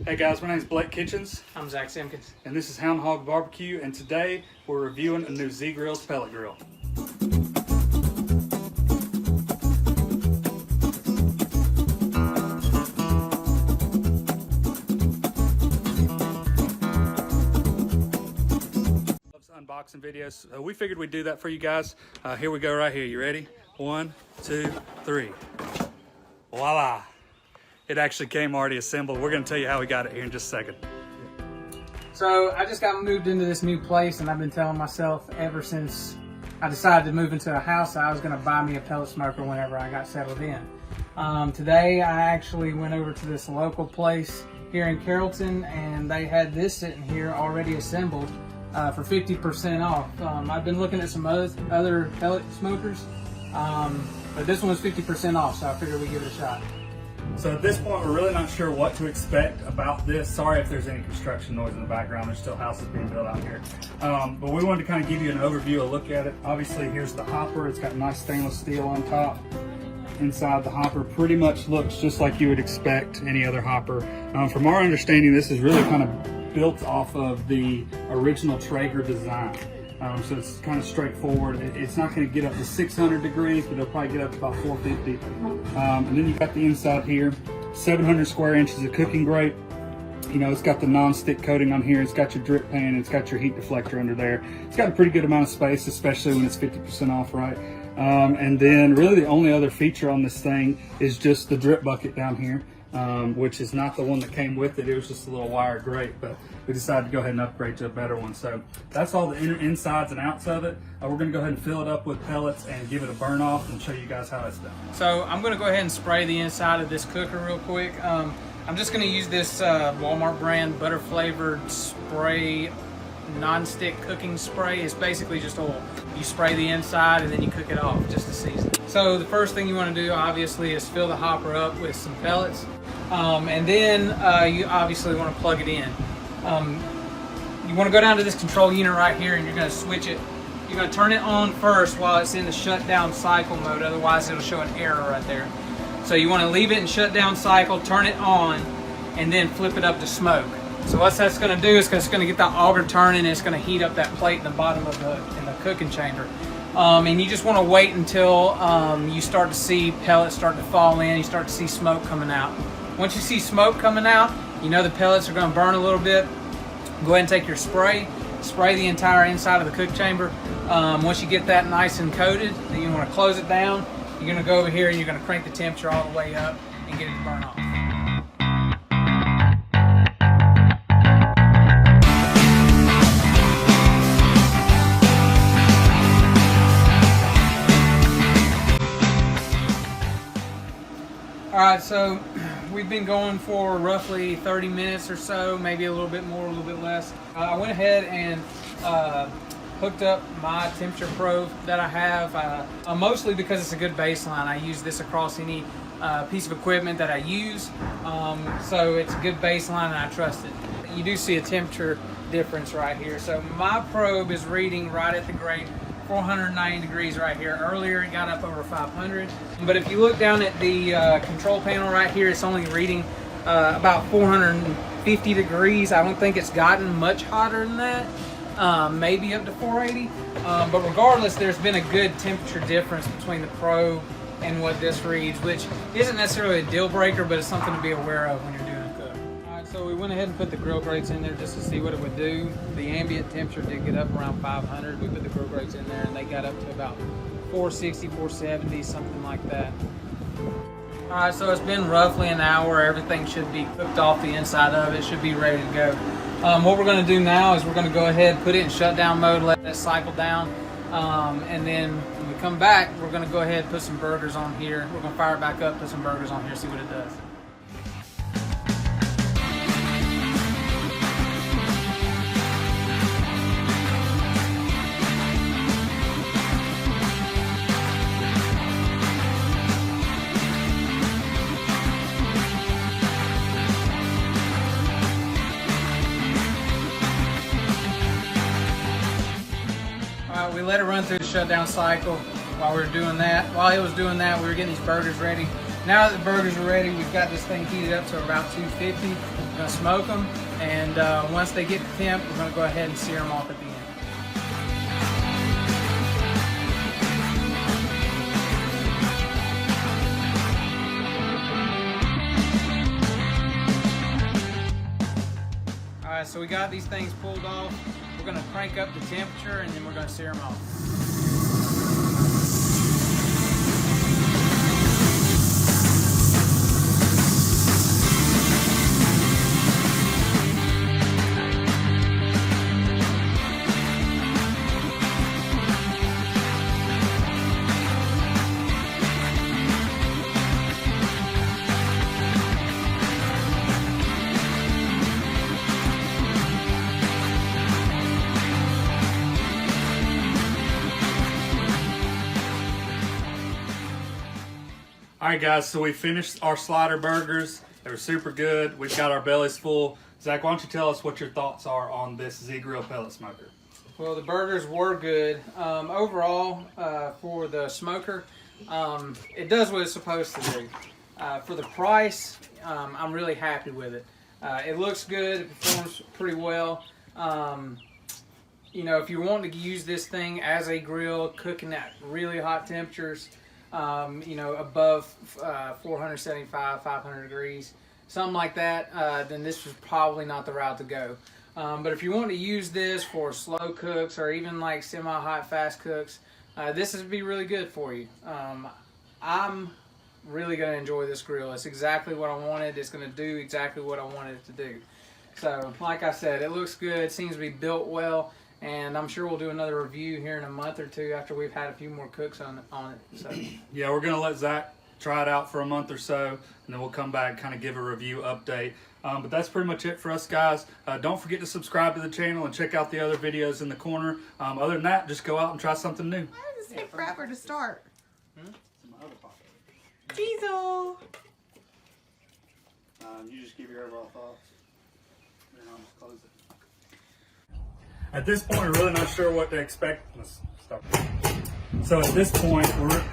Hey guys, my name is Blake Kitchens. I'm Zach Simpkins. And this is Hound Hog Barbecue, and today we're reviewing a new Grills pellet grill. Unboxing videos. So we figured we'd do that for you guys. Here we go right here. You ready? 1, 2, 3. Voila! It actually came already assembled. We're going to tell you how we got it here in just a second. So I just got moved into this new place, and I've been telling myself ever since I decided to move into a house I was going to buy me a pellet smoker whenever I got settled in. Today I actually went over to this local place here in Carrollton, and they had this sitting here already assembled for 50% off. I've been looking at some other pellet smokers, but this one was 50% off, so I figured we'd give it a shot. So at this point, we're really not sure what to expect about this. Sorry if there's any construction noise in the background. There's still houses being built out here. But we wanted to kind of give you an overview, a look at it. Obviously, here's the hopper. It's got nice stainless steel on top. Inside the hopper pretty much looks just like you would expect any other hopper. From our understanding, this is really kind of built off of the original Traeger design. So it's kind of straightforward. It's not going to get up to 600 degrees, but it'll probably get up to about 450. And then you've got the inside here, 700 square inches of cooking grate. You know, it's got the non-stick coating on here. It's got your drip pan. It's got your heat deflector under there. It's got a pretty good amount of space, especially when it's 50% off, right? And then really the only other feature on this thing is just the drip bucket down here. Which is not the one that came with it. It was just a little wire grate, but we decided to go ahead and upgrade to a better one. So that's all the insides and outs of it. We're going to go ahead and fill it up with pellets and give it a burn off and show you guys how it's done. So I'm going to go ahead and spray the inside of this cooker real quick. I'm just going to use this Walmart brand butter flavored spray non-stick cooking spray. It's basically just oil. You spray the inside and then you cook it off just to season. So the first thing you want to do obviously is fill the hopper up with some pellets, and then you obviously want to plug it in. You want to go down to this control unit right here, and you're going to switch it. You're going to turn it on first while it's in the shutdown cycle mode, otherwise it'll show an error right there. So you want to leave it in shutdown cycle, turn it on, and then flip it up to smoke. So what that's going to do is it's going to get that auger turning, and it's going to heat up that plate in the bottom of the cooking chamber. And you just want to wait until you start to see pellets start to fall in, you start to see smoke coming out. Once you see smoke coming out, you know the pellets are going to burn a little bit. Go ahead and take your spray the entire inside of the cook chamber. Once you get that nice and coated, then you want to close it down. You're going to go over here and you're going to crank the temperature all the way up and get it to burn off. Alright, so we've been going for roughly 30 minutes or so, maybe a little bit more, a little bit less. I went ahead and hooked up my temperature probe that I have, mostly because it's a good baseline. I use this across any piece of equipment that I use, so it's a good baseline and I trust it. You do see a temperature difference right here. So my probe is reading right at the grate 490 degrees right here. Earlier it got up over 500, but if you look down at the control panel right here, it's only reading about 450 degrees. I don't think it's gotten much hotter than that, maybe up to 480, but regardless, there's been a good temperature difference between the probe and what this reads, which isn't necessarily a deal breaker, but it's something to be aware of when you're doing a cook. Alright, so we went ahead and put the grill grates in there just to see what it would do. The ambient temperature did get up around 500. We put the grill grates in there and they got up to about 460, 470, something like that. Alright, so it's been roughly an hour. Everything should be cooked off the inside of it. Should be ready to go. What we're going to do now is we're going to go ahead and put it in shutdown mode, let it cycle down, and then when we come back, we're going to go ahead and put some burgers on here. We're going to fire it back up, put some burgers on here, see what it does. We let it run through the shutdown cycle. while we were doing that. While he was doing that, we were getting these burgers ready. Now that the burgers are ready, we've got this thing heated up to about 250. We're gonna smoke them, and once they get to temp, we're gonna go ahead and sear them off at the end. Alright, so we got these things pulled off. We're gonna crank up the temperature, and then we're gonna sear them off. All right, guys, so we finished our slider burgers. They were super good. We've got our bellies full. Zach, why don't you tell us what your thoughts are on this Z-Grill pellet smoker? Well, the burgers were good. Overall, for the smoker, it does what it's supposed to do. For the price, I'm really happy with it. It looks good. It performs pretty well. You know, if you're wanting to use this thing as a grill, cooking at really hot temperatures, you know, above 475, 500 degrees, something like that, then this was probably not the route to go. But if you want to use this for slow cooks or even like semi-hot fast cooks, this would be really good for you. I'm really going to enjoy this grill. It's exactly what I wanted. It's going to do exactly what I wanted it to do. So, like I said, it looks good. Seems to be built well. And I'm sure we'll do another review here in a month or two after we've had a few more cooks on it. So. Yeah, we're going to let Zach try it out for a month or so, and then we'll come back and kind of give a review update. But that's pretty much it for us, guys. Don't forget to subscribe to the channel and check out the other videos in the corner. Other than that, just go out and try something new. Why does this take forever to start? Hmm? Diesel! You just give your overall thoughts. Then I'll just close it. At this point, we're really not sure what to expect. Let's stop. So at this point, we're